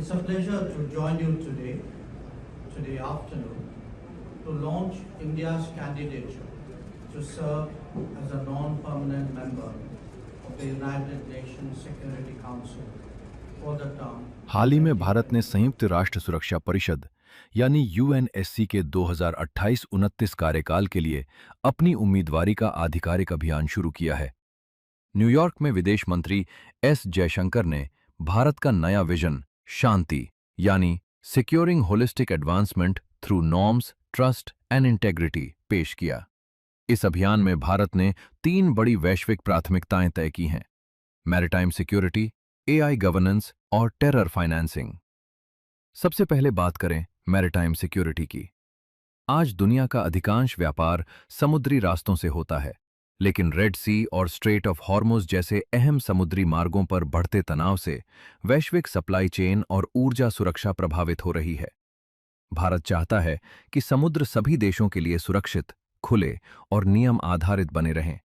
It's a pleasure to join you today afternoon, to launch India's candidature to serve as a non-permanent member of the United Nations Security Council for the term हाल ही में भारत ने संयुक्त राष्ट्र सुरक्षा परिषद यानी UNSC के 2028-29 कार्यकाल के लिए अपनी उम्मीदवारी का आधिकारिक अभियान शुरू किया है। न्यूयॉर्क में विदेश मंत्री एस जयशंकर ने भारत का नया विजन शांति यानी securing holistic advancement through norms, trust and integrity पेश किया। इस अभियान में भारत ने 3 बड़ी वैश्विक प्राथमिकताएं तय की हैं: मैरिटाइम सिक्योरिटी, एआई गवर्नेंस और टेरर फाइनेंसिंग। सबसे पहले बात करें मैरिटाइम सिक्योरिटी की। आज दुनिया का अधिकांश व्यापार समुद्री रास्तों से होता है, लेकिन रेड सी और स्ट्रेट ऑफ हॉर्मुज़ जैसे अहम समुद्री मार्गों पर बढ़ते तनाव से वैश्विक सप्लाई चेन और ऊर्जा सुरक्षा प्रभावित हो रही है। भारत चाहता है कि समुद्र सभी देशों के लिए सुरक्षित, खुले और नियम आधारित बने रहें।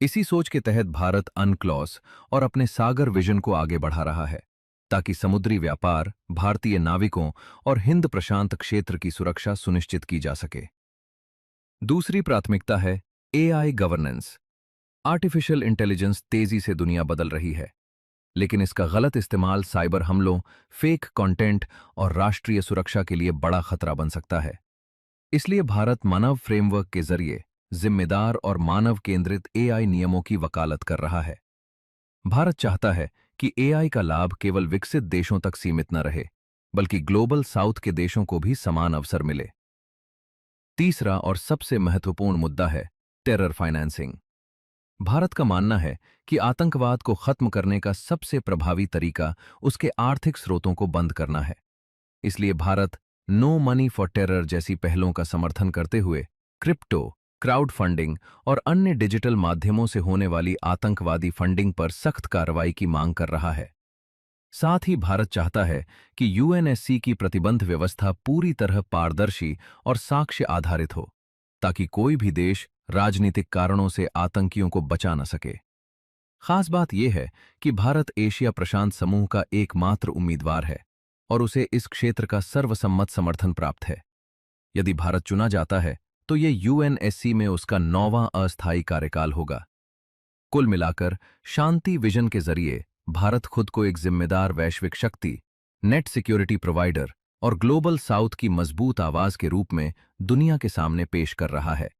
इसी सोच के तहत भारत अनक्लॉस और अपने सागर विजन को आगे बढ़ा रहा है, ताकि समुद्री व्यापार, भारतीय नाविकों और हिंद प्रशांत क्षेत्र की सुरक्षा सुनिश्चित की जा सके। दूसरी प्राथमिकता है एआई गवर्नेंस। आर्टिफिशियल इंटेलिजेंस तेजी से दुनिया बदल रही है, लेकिन इसका गलत इस्तेमाल साइबर हमलों, फेक कंटेंट और राष्ट्रीय सुरक्षा के लिए बड़ा खतरा बन सकता है। इसलिए भारत मानव फ्रेमवर्क के जरिए जिम्मेदार और मानव केंद्रित एआई नियमों की वकालत कर रहा है। भारत चाहता है कि एआई का लाभ केवल विकसित देशों तक सीमित न रहे, बल्कि ग्लोबल साउथ के देशों को भी समान अवसर मिले। तीसरा और सबसे महत्वपूर्ण मुद्दा है टेरर फाइनेंसिंग। भारत का मानना है कि आतंकवाद को खत्म करने का सबसे प्रभावी तरीका उसके आर्थिक स्रोतों को बंद करना है। इसलिए Bharat no money for terror जैसी पहलों का समर्थन करते हुए क्रिप्टो, क्राउड फंडिंग और अन्य डिजिटल माध्यमों से होने वाली आतंकवादी फंडिंग पर सख्त कार्रवाई की मांग कर रहा है। साथ ही भारत चाहता है कि यूएनएससी की प्रतिबंध व्यवस्था पूरी तरह पारदर्शी और साक्ष्य आधारित हो, ताकि कोई भी देश राजनीतिक कारणों से आतंकियों को बचा न सके। खास बात यह है कि भारत एशिया प्रशांत समूह का एकमात्र उम्मीदवार है और उसे इस क्षेत्र का सर्वसम्मत समर्थन प्राप्त है। यदि भारत चुना जाता है तो ये यूएनएससी में उसका 9वां अस्थायी कार्यकाल होगा। कुल मिलाकर शांति विजन के जरिए भारत खुद को एक जिम्मेदार वैश्विक शक्ति, नेट सिक्योरिटी प्रोवाइडर और ग्लोबल साउथ की मजबूत आवाज के रूप में दुनिया के सामने पेश कर रहा है।